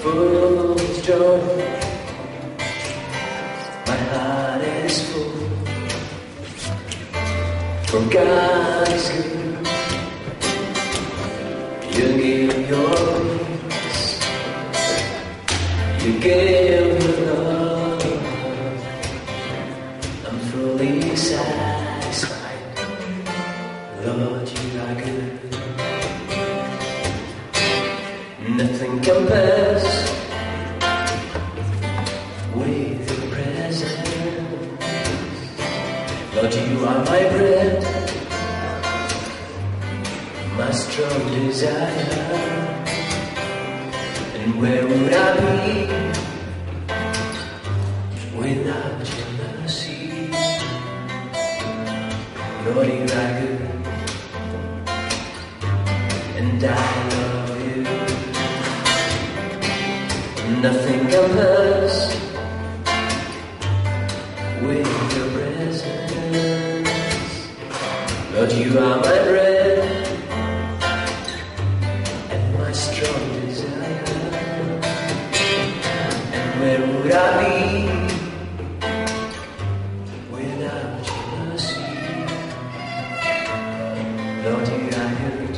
full of joy. My heart is full, for God is good. You give your peace, you give your love. I'm fully satisfied, Lord, you are good. Nothing compares with your presence. Lord, you are my bread, my strong desire. And where would I be without your mercy? Lord, you are good, and I love you. Nothing compares with your presence. Lord, you are my bread and my strong desire. And where would I be without your mercy? Lord, you are good,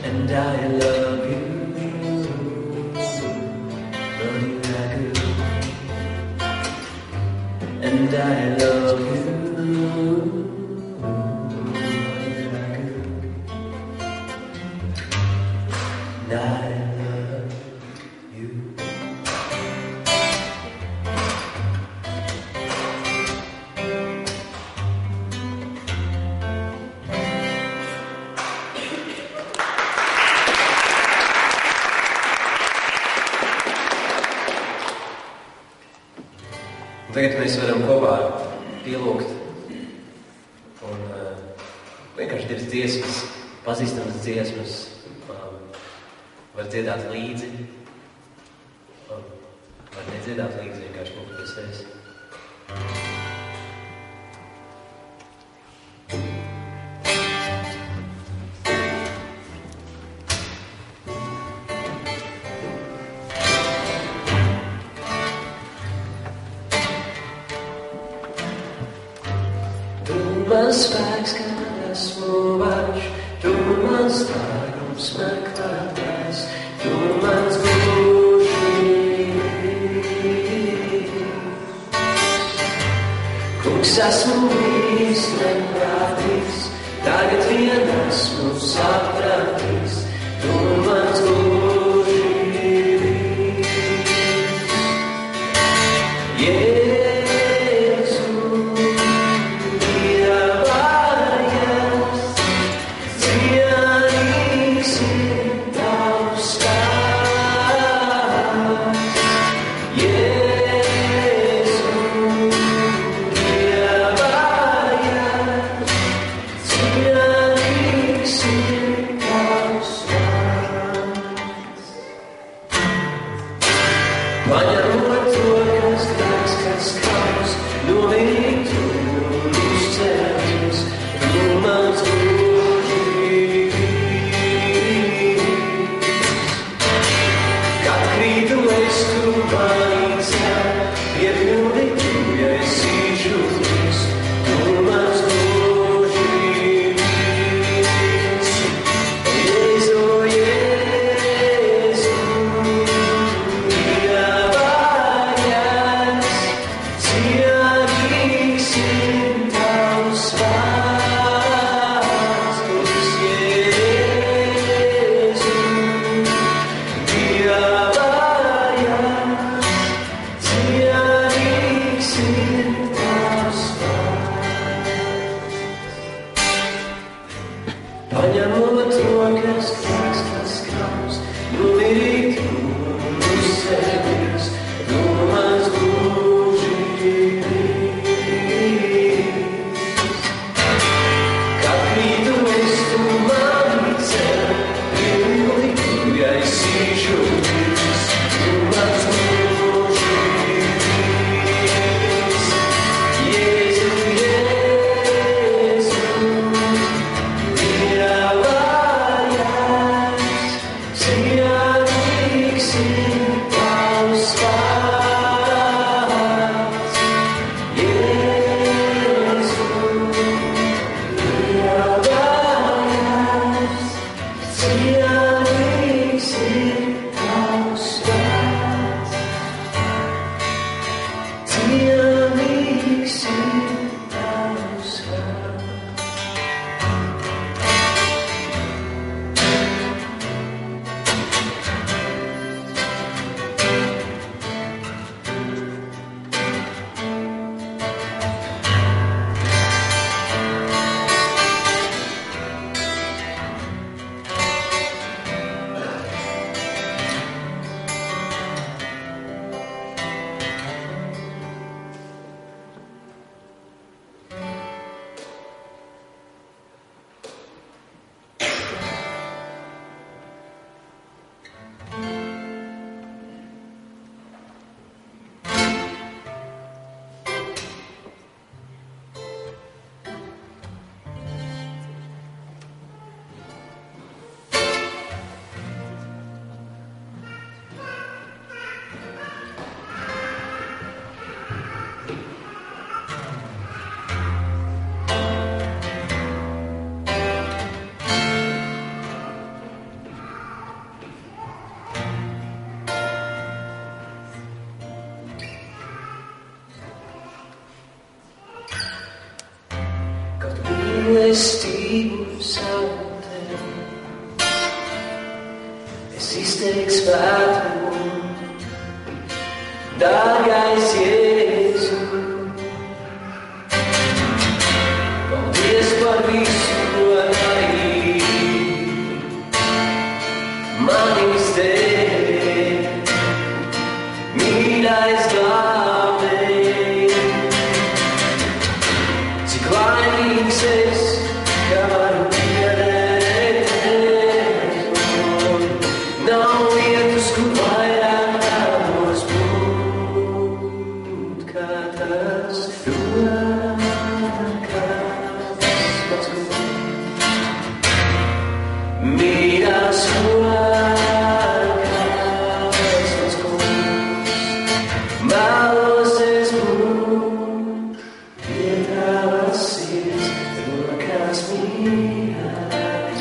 and I love you. Lord, you are good, and I love you. Tagad mēs varam kopā pielūgt un vienkārši divas dziesmas, pazīstamas dziesmas, var dziedāt līdzi, var nedziedāt līdzi, vienkārši lūgt pie sevis. Mans spēks, kad esmu vājš, tu mans dārgums meklētājs, tu mans gūžības. Kungs, esmu bijis neprātīgs, tagad vien esmu sapratīgs, tu mans gūžības. mīlestību savu tevi. Es izteikšu svētumu, dārgais Jēzu. Paldies par visu, ko darīji manis dēļ, mīļais glābēji. Cik laimīgs es, ka varu piederēt tev. Nav vietas, kur vairāk tavos būt, kā tas rokas mans kungs. Mīļās rokas mans kungs, vēlos es būt pie tavas sirds, rokas mīļās.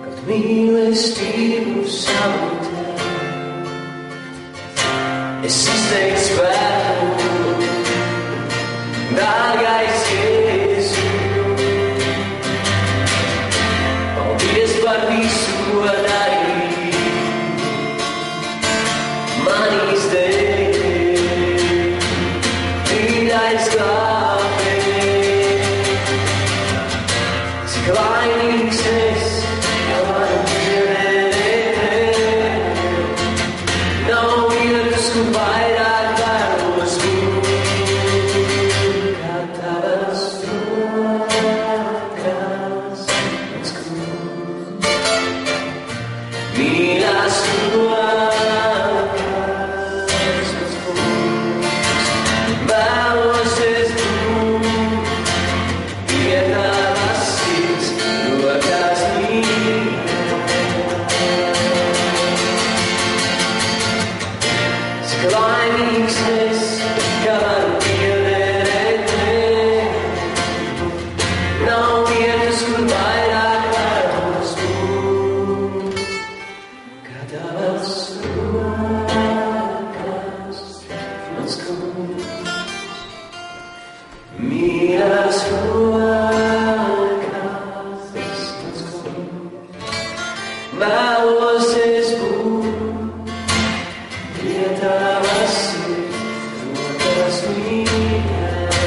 Kaut mīlestību savu tevi, es izteikšu svētumu, dārgais Jēzu. Paldies par visu, ko darīji manis dēļ, mīļais glābēji. Cik laimīgs es, ka varu piederēt tev. Nav vietas, kur vairāk vēlos būt, kā tavas rokas mans kungs. Mīļās rokas mans kungs, vēlos es būt pie tavas sirds, rokas mīļās. Cik laimīgs es, ka varu piederēt tev. Nav vietas, kur vairāk vēlos būt, kā tavas rokas mans kungs. Mīļās rokas mans kungs, vēlos es būt pie tavas sirds, rokas mīļās.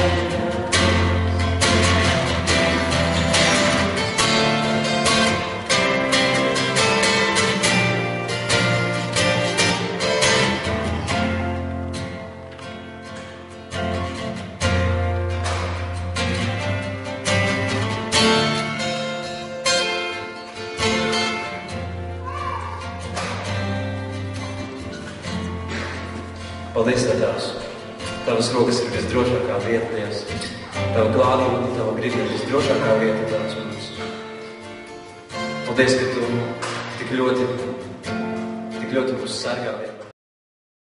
Paldies, Tev, Tēvs. Tavas rokas ir visdrošākā vieta, Dievs. Tava glābība, Tava griba ir visdrošākā vieta, Tēvs mums. Paldies, ka Tu tik ļoti mūs sargā.